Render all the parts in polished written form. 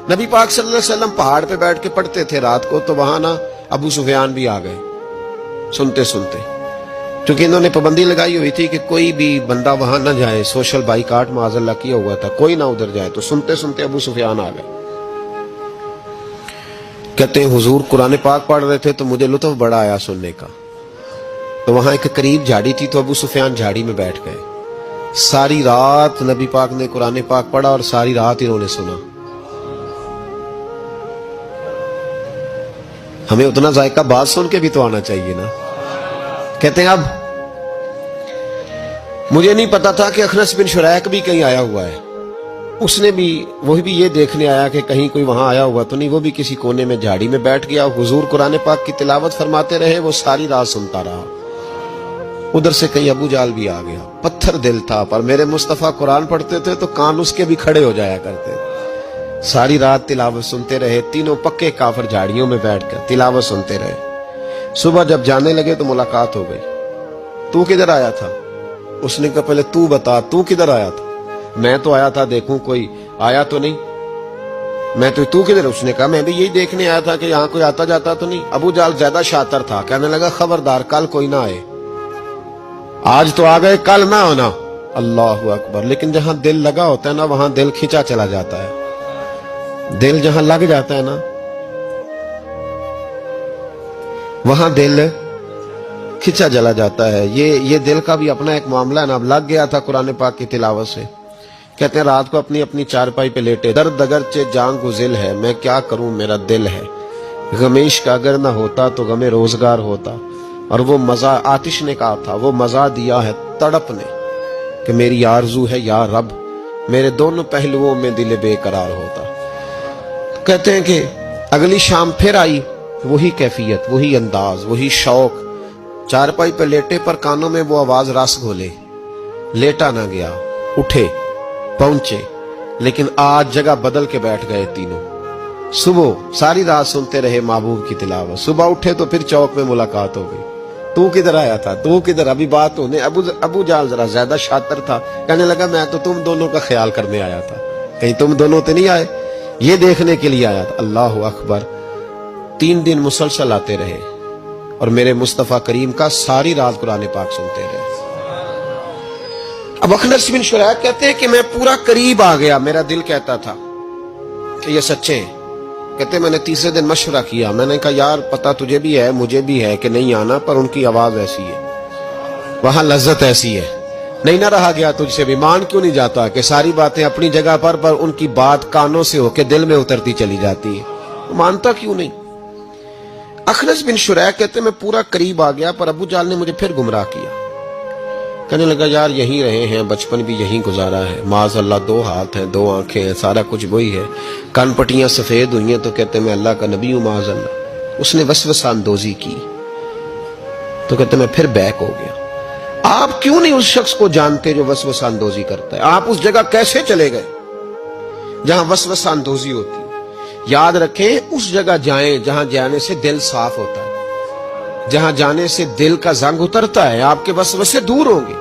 नबी पाक सल्लल्लाहु अलैहि वसल्लम पहाड़ पे बैठ के पढ़ते थे रात को, तो वहां ना अबू सुफियान भी आ गए सुनते सुनते, क्योंकि इन्होंने पाबंदी लगाई हुई थी कि कोई भी बंदा वहां ना जाए, सोशल बाइकाट माज़अल्लाह किया हुआ था, कोई ना उधर जाए। तो सुनते सुनते अबू सुफियान आ गए। कहते हैं हुजूर कुरान पाक पढ़ रहे थे तो मुझे लुत्फ बड़ा आया सुनने का। तो वहां एक करीब झाड़ी थी, तो अबू सुफियान झाड़ी में बैठ गए। सारी रात नबी पाक ने कुरान पाक पढ़ा और सारी रात इन्होंने सुना। हमें उतना जायका बात सुन के भी तो आना चाहिए ना। कहते हैं अब मुझे नहीं पता था कि अखनस बिन शुरैक भी कहीं आया हुआ है। उसने भी वही भी ये देखने आया कि कहीं कोई वहां आया हुआ तो नहीं। वो भी किसी कोने में झाड़ी में बैठ गया। हुजूर कुरान पाक की तिलावत फरमाते रहे, वो सारी रात सुनता रहा। उधर से कहीं अबू जाल भी आ गया। पत्थर दिल था, पर मेरे मुस्तफा कुरान पढ़ते थे तो कान उसके भी खड़े हो जाया करते। सारी रात तिलावत सुनते रहे। तीनों पक्के काफिर झाड़ियों में बैठकर तिलावत सुनते रहे। सुबह जब जाने लगे तो मुलाकात हो गई। तू किधर आया था? उसने कहा पहले तू बता, तू किधर आया था? मैं तो आया था देखूं कोई आया तो नहीं। मैं तो, तू किधर? उसने कहा मैं भी यही देखने आया था कि यहाँ कोई आता जाता तो नहीं। अबू जाल ज्यादा शातिर था, कहने लगा खबरदार कल कोई ना आए। आज तो आ गए, कल ना होना। अल्लाहु अकबर। लेकिन जहां दिल लगा होता है ना, वहां दिल खींचा चला जाता है। दिल जहां लग जाता है ना, वहां दिल खिंचा चला जाता है। ये दिल का भी अपना एक मामला है ना। अब लग गया था कुरान पाक की तिलावत से। कहते हैं रात को अपनी अपनी चारपाई पे लेटे। दर्द अगरचे जान गुजिल है, मैं क्या करूं मेरा दिल है। गमेश का अगर ना होता तो गमे रोजगार होता। और वो मजा आतिश ने कहा था, वो मजा दिया है तड़प ने कि मेरी आरजू है या रब, मेरे दोनों पहलुओं में दिल बेकरार होता। कहते हैं कि अगली शाम फिर आई वही कैफियत, वही अंदाज, वही शौक। चारपाई पे लेटे पर कानों में वो आवाज रस घोले। लेटा ना गया, उठे पहुंचे, लेकिन आज जगह बदल के बैठ गए तीनों। सुबह सारी रात सुनते रहे महबूब की तिलावत। सुबह उठे तो फिर चौक में मुलाकात हो गई। तू किधर आया था? तू किधर? अभी बात होने। अबू जाल जरा ज्यादा शातिर था, कहने लगा मैं तो तुम दोनों का ख्याल करने आया था, कहीं तुम दोनों तो नहीं आए, ये देखने के लिए आया था। अल्लाह अकबर। 3 दिन मुसलसल आते रहे और मेरे मुस्तफा करीम का सारी रात कुरान पाक सुनते रहे। अब अखनस बिन शुरैक कहते हैं कि मैं पूरा करीब आ गया। मेरा दिल कहता था कि ये सच्चे हैं। कहते मैंने तीसरे दिन मशवरा किया। मैंने कहा यार पता तुझे भी है मुझे भी है कि नहीं आना, पर उनकी आवाज ऐसी है, वहां लज्जत ऐसी है, नहीं ना रहा गया तुझसे भी। मान क्यों नहीं जाता कि सारी बातें अपनी जगह पर उनकी बात कानों से होके दिल में उतरती चली जाती है। मानता क्यों नहीं? अखनस बिन शुरैक कहते मैं पूरा करीब आ गया, पर अबू जाल ने मुझे फिर गुमराह किया। कहने लगा यार यहीं रहे हैं, बचपन भी यहीं गुजारा है, माज़अल्लाह 2 हाथ हैं 2 आंखें हैं, सारा कुछ वही है, कान पट्टियां सफेद हुई हैं तो कहते मैं अल्लाह का नबी हूं माज़अल्लाह। उसने वसवसा अंदोजी की तो कहते मैं फिर बैक हो गया। आप क्यों नहीं उस शख्स को जानते जो वसवसा अंदोजी करता है? आप उस जगह कैसे चले गए जहां वसवसा अंदोजी होती है? याद रखें उस जगह जाएं जहां जाने से दिल साफ होता है, जहां जाने से दिल का जंग उतरता है, आपके वसवसे दूर होंगे।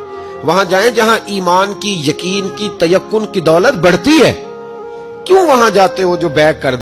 वहां जाएं जहां ईमान की, यकीन की, तयक्कुन की दौलत बढ़ती है। क्यों वहां जाते हो जो बैक कर